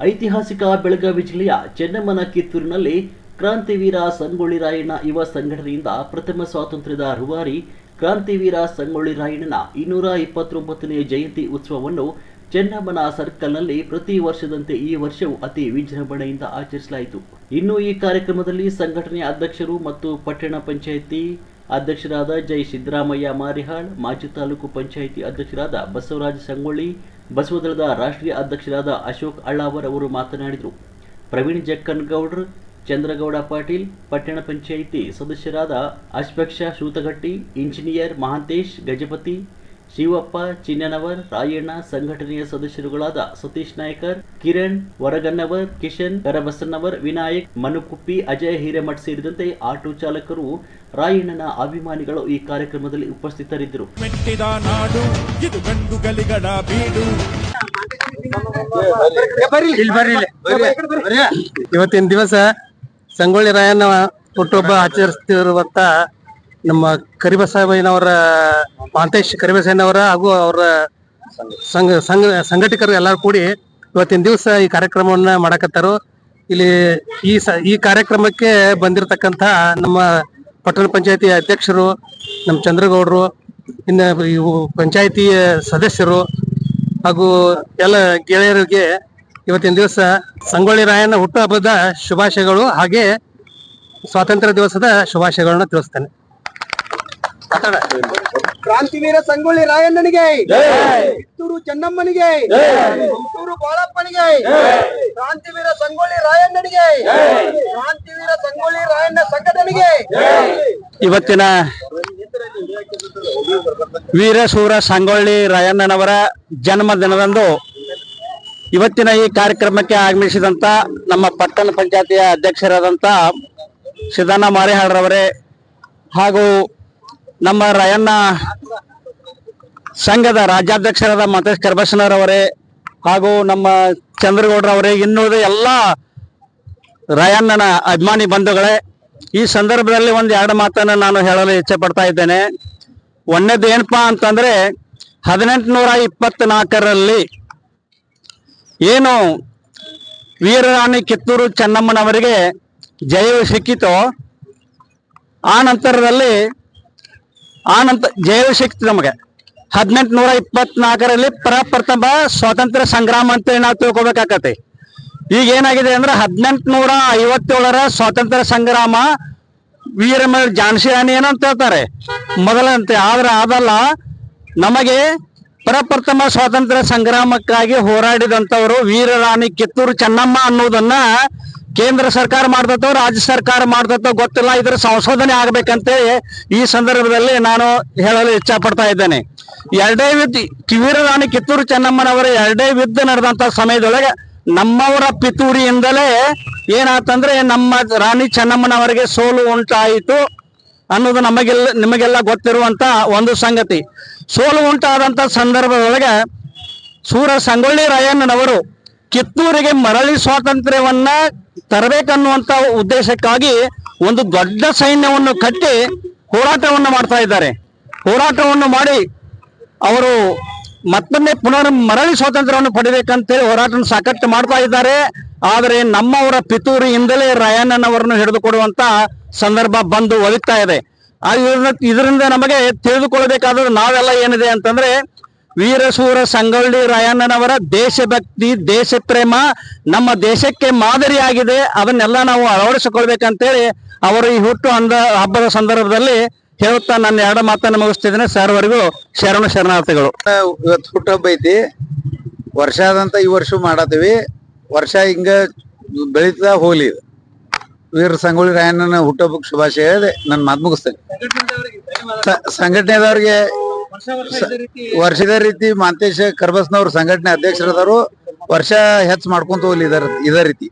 ಐತಿಹಾಸಿಕ ಬೆಳಗಾವಿ ಜಿಲ್ಲೆಯ ಚೆನ್ನಮ್ಮನ ಕಿತ್ತೂರಿನಲ್ಲಿ ಕ್ರಾಂತಿವೀರ ಸಂಗೊಳ್ಳಿ ರಾಯಣ್ಣ ಯುವ ಸಂಘಟನೆಯಿಂದ ಪ್ರಥಮ ಸ್ವಾತಂತ್ರ್ಯದ ರೂವಾರಿ ಕ್ರಾಂತಿವೀರ ಸಂಗೊಳ್ಳಿ ರಾಯಣ್ಣನ 229ನೇ ಜಯಂತಿ ಉತ್ಸವವನ್ನು ಚೆನ್ನಮ್ಮನ ಸರ್ಕಲ್ನಲ್ಲಿ ಪ್ರತಿ ವರ್ಷದಂತೆ ಈ ವರ್ಷವೂ ಅತಿ ವಿಜೃಂಭಣೆಯಿಂದ ಆಚರಿಸಲಾಯಿತು. ಇನ್ನು ಈ ಕಾರ್ಯಕ್ರಮದಲ್ಲಿ ಸಂಘಟನೆಯ ಅಧ್ಯಕ್ಷರು ಮತ್ತು ಪಟ್ಟಣ ಪಂಚಾಯಿತಿ ಅಧ್ಯಕ್ಷರಾದ ಜೈ ಸಿದ್ದರಾಮಯ್ಯ ಮಾರಿಹಾಳ್, ಮಾಜಿ ತಾಲೂಕು ಪಂಚಾಯಿತಿ ಅಧ್ಯಕ್ಷರಾದ ಬಸವರಾಜ ಸಂಗೊಳ್ಳಿ, ಬಸವದಳದ ರಾಷ್ಟ್ರೀಯ ಅಧ್ಯಕ್ಷರಾದ ಅಶೋಕ್ ಅಳ್ಳಾವರ್ ಅವರು ಮಾತನಾಡಿದರು. ಪ್ರವೀಣ್ ಜಕ್ಕನಗೌಡ್ರ, ಚಂದ್ರಗೌಡ ಪಾಟೀಲ್, ಪಟ್ಟಣ ಪಂಚಾಯಿತಿ ಸದಸ್ಯರಾದ ಅಶ್ವಕ್ಷ ಶೂತಗಟ್ಟಿ, ಇಂಜಿನಿಯರ್ ಮಹಾಂತೇಶ್ ಗಜಪತಿ, ಶಿವಪ್ಪ ಚಿನ್ನನವರ್, ರಾಯಣ್ಣ, ಸಂಘಟನೆಯ ಸದಸ್ಯರುಗಳಾದ ಸತೀಶ್ ನಾಯ್ಕರ್, ಕಿರಣ್ ವರಗನ್ನವರ್, ಕಿಶನ್ ಕರಬಸನ್ನವರ್, ವಿನಾಯಕ್ ಮನುಕುಪ್ಪಿ, ಅಜಯ್ ಹಿರೇಮಠ್ ಸೇರಿದಂತೆ ಆಟೋ ಚಾಲಕರು, ರಾಯಣ್ಣನ ಅಭಿಮಾನಿಗಳು ಈ ಕಾರ್ಯಕ್ರಮದಲ್ಲಿ ಉಪಸ್ಥಿತರಿದ್ದರು. ಇವತ್ತಿನ ದಿವಸ ಸಂಗೊಳ್ಳಿ ರಾಯಣ್ಣ ಹುಟ್ಟುಹಬ್ಬ ಆಚರಿಸುತ್ತಿರುವಂತ ನಮ್ಮ ಕರಿಬಸವಯ್ಯನವರ ಮಹಾಂತೇಶ್ ಕರಿಬಸಯ್ಯನವರ ಹಾಗೂ ಅವರ ಸಂಘಟಕರು ಎಲ್ಲರೂ ಕೂಡಿ ಇವತ್ತಿನ ದಿವಸ ಈ ಕಾರ್ಯಕ್ರಮವನ್ನ ಮಾಡಕತ್ತಾರು. ಇಲ್ಲಿ ಈ ಕಾರ್ಯಕ್ರಮಕ್ಕೆ ಬಂದಿರತಕ್ಕಂತ ನಮ್ಮ ಪಟ್ಟಣ ಪಂಚಾಯತಿ ಅಧ್ಯಕ್ಷರು, ನಮ್ಮ ಚಂದ್ರಗೌಡರು, ಇನ್ನು ಪಂಚಾಯತಿ ಸದಸ್ಯರು ಹಾಗೂ ಎಲ್ಲ ಗೆಳೆಯರಿಗೆ ಇವತ್ತಿನ ದಿವಸ ಸಂಗೊಳ್ಳಿ ರಾಯಣ್ಣ ಹುಟ್ಟುಹಬ್ಬದ ಶುಭಾಶಯಗಳು ಹಾಗೆ ಸ್ವಾತಂತ್ರ್ಯ ದಿವಸದ ಶುಭಾಶಯಗಳನ್ನ ತಿಳಿಸ್ತೇನೆ. ಕ್ರಾಂತಿವೀರ ಸಂಗೊಳ್ಳಿ ರಾಯಣ್ಣನಿಗೆ, ಕಿತ್ತೂರು ಚೆನ್ನಮ್ಮನಿಗೆ, ಹುಟ್ಟೂರು ಬಾಳಪ್ಪನಿಗೆ, ಕ್ರಾಂತಿವೀರ ಸಂಗೊಳ್ಳಿ ರಾಯಣ್ಣನಿಗೆ, ಕ್ರಾಂತಿವೀರ ಸಂಗೊಳ್ಳಿ ರಾಯಣ್ಣ ಸಂಘಟನೆಗೆ. ಇವತ್ತಿನ ವೀರಶೂರ ಸಂಗೊಳ್ಳಿ ರಾಯಣ್ಣನವರ ಜನ್ಮ ದಿನದಂದು ಇವತ್ತಿನ ಈ ಕಾರ್ಯಕ್ರಮಕ್ಕೆ ಆಗಮಿಸಿದಂತ ನಮ್ಮ ಪಟ್ಟಣ ಪಂಚಾಯತಿಯ ಅಧ್ಯಕ್ಷರಾದಂತ ಸಿದ್ದಣ್ಣ ಮಾರಿಹಾಳ್ರವರೇ ಹಾಗೂ ನಮ್ಮ ರಾಯಣ್ಣ ಸಂಘದ ರಾಜ್ಯಾಧ್ಯಕ್ಷರಾದ ಮಹೇಶ್ ಕರಬಸನವರೇ ಹಾಗೂ ನಮ್ಮ ಚಂದ್ರಗೌಡ್ರವರೇ, ಇನ್ನುಳಿದ ಎಲ್ಲ ರಾಯಣ್ಣನ ಅಭಿಮಾನಿ ಬಂಧುಗಳೇ, ಈ ಸಂದರ್ಭದಲ್ಲಿ ಒಂದ್ ಎರಡು ಮಾತನ್ನ ನಾನು ಹೇಳಲು ಇಚ್ಛೆ ಪಡ್ತಾ ಇದ್ದೇನೆ. ಒಂದೇದು ಏನಪ್ಪಾ ಅಂತಂದ್ರೆ 1824ರಲ್ಲಿ ಏನು ವೀರರಾಣಿ ಕಿತ್ತೂರು ಚೆನ್ನಮ್ಮನವರಿಗೆ ಜಯವು ಸಿಕ್ಕಿತೋ ಆ ನಂತರದಲ್ಲಿ ಜಯವು ಸಿಕ್ತು ನಮಗೆ 1824ರಲ್ಲಿ ಪ್ರಪ್ರಥಮ ಸ್ವಾತಂತ್ರ್ಯ ಸಂಗ್ರಾಮ ಅಂತೇಳಿ ನಾವು ತಿಳ್ಕೊಬೇಕಾಗತ್ತೆ. ಈಗ ಏನಾಗಿದೆ ಅಂದ್ರೆ 1857ರ ಸ್ವಾತಂತ್ರ್ಯ ಸಂಗ್ರಾಮ ವೀರಮಹಿಳೆ ಝಾನ್ಸಿ ರಾಣಿ ಏನಂತ ಹೇಳ್ತಾರೆ ಮೊದಲಂತೆ, ಆದ್ರೆ ಅದಲ್ಲ, ನಮಗೆ ಪ್ರಪ್ರಥಮ ಸ್ವಾತಂತ್ರ್ಯ ಸಂಗ್ರಾಮಕ್ಕಾಗಿ ಹೋರಾಡಿದಂತವರು ವೀರರಾಣಿ ಕಿತ್ತೂರು ಚೆನ್ನಮ್ಮ ಅನ್ನೋದನ್ನ ಕೇಂದ್ರ ಸರ್ಕಾರ ಮಾಡ್ತೋ ರಾಜ್ಯ ಸರ್ಕಾರ ಮಾಡ್ತೋ ಗೊತ್ತಿಲ್ಲ. ಇದರ ಸಂಶೋಧನೆ ಆಗ್ಬೇಕಂತೇಳಿ ಈ ಸಂದರ್ಭದಲ್ಲಿ ನಾನು ಹೇಳಲು ಇಚ್ಛೆ ಪಡ್ತಾ ಇದ್ದೇನೆ. ವೀರರಾಣಿ ಕಿತ್ತೂರು ಚೆನ್ನಮ್ಮನವರ ಎರಡೇ ಯುದ್ಧ ನಡೆದಂತ ಸಮಯದೊಳಗೆ ನಮ್ಮವರ ಪಿತೂರಿಯಿಂದಲೇ ಏನಾತಂದ್ರೆ ನಮ್ಮ ರಾಣಿ ಚೆನ್ನಮ್ಮನವರಿಗೆ ಸೋಲು ಉಂಟಾಯಿತು ಅನ್ನೋದು ನಿಮಗೆಲ್ಲ ಗೊತ್ತಿರುವಂತ ಒಂದು ಸಂಗತಿ. ಸೋಲು ಉಂಟಾದಂತ ಸಂದರ್ಭದೊಳಗೆ ಸೂರ ಸಂಗೊಳ್ಳಿ ರಾಯಣ್ಣನವರು ಕಿತ್ತೂರಿಗೆ ಮರಳಿ ಸ್ವಾತಂತ್ರ್ಯವನ್ನ ತರಬೇಕನ್ನುವಂತ ಉದ್ದೇಶಕ್ಕಾಗಿ ಒಂದು ದೊಡ್ಡ ಸೈನ್ಯವನ್ನು ಕಟ್ಟಿ ಹೋರಾಟವನ್ನು ಮಾಡ್ತಾ ಇದ್ದಾರೆ. ಹೋರಾಟವನ್ನು ಮಾಡಿ ಅವರು ಮತ್ತೊಮ್ಮೆ ಮರಳಿ ಸ್ವಾತಂತ್ರ್ಯವನ್ನು ಪಡಿಬೇಕಂತೇಳಿ ಹೋರಾಟ ಸಾಕಷ್ಟು ಮಾಡ್ತಾ ಇದ್ದಾರೆ. ಆದರೆ ನಮ್ಮವರ ಪಿತೂರಿಯಿಂದಲೇ ರಾಯಣ್ಣನವರನ್ನು ಹಿಡಿದುಕೊಡುವಂತ ಸಂದರ್ಭ ಬಂದು ಒದಗ್ತಾ ಇದೆ. ಇದರಿಂದ ನಮಗೆ ತಿಳಿದುಕೊಳ್ಳಬೇಕಾದ್ರೆ ನಾವೆಲ್ಲ ಏನಿದೆ ಅಂತಂದ್ರೆ, ವೀರಶೂರ ಸಂಗೊಳ್ಳಿ ರಾಯಣ್ಣನವರ ದೇಶಭಕ್ತಿ, ದೇಶ ಪ್ರೇಮ ನಮ್ಮ ದೇಶಕ್ಕೆ ಮಾದರಿಯಾಗಿದೆ. ಅದನ್ನೆಲ್ಲ ನಾವು ಅಳವಡಿಸಿಕೊಳ್ಬೇಕಂತೇಳಿ ಅವರು ಈ ಹಬ್ಬದ ಸಂದರ್ಭದಲ್ಲಿ ಹೇಳುತ್ತಾ ನನ್ನ ಎರಡು ಮಾತನ್ನು ಮುಗಿಸ್ತಿದ್ದೇನೆ. ಸರ್ವರಿಗೂ ಶರಣಾರ್ಥಿಗಳು. ಇವತ್ತು ಹುಟ್ಟುಹಬ್ಬ ಐತಿ, ವರ್ಷ ಆದಂತ ಈ ವರ್ಷ ಮಾಡತ್ತೀವಿ. ವರ್ಷ ಹಿಂಗ ಬೆಳೀತಾ ಹೋಗ್ಲಿ. ವೀರ ಸಂಗೊಳ್ಳಿ ರಾಯಣ್ಣನ ಹುಟ್ಟುಹಬ್ಬಕ್ಕೆ ಶುಭಾಶಯ ಹೇಳಿ ನನ್ನ ಮಾತು ಮುಗಿಸ್ತೇನೆ. ಸಂಘಟನೆದವ್ರಿಗೆ ವರ್ಷದ ರೀತಿ ಮಹಂತೇಶ್ ಕರಬಸನವ್ರ ಸಂಘಟನೆ ಅಧ್ಯಕ್ಷರದವರು ವರ್ಷ ಹೆಚ್ಚು ಮಾಡ್ಕೊಂತ ಹೋಗ್ಲಿ ಇದ ರೀತಿ.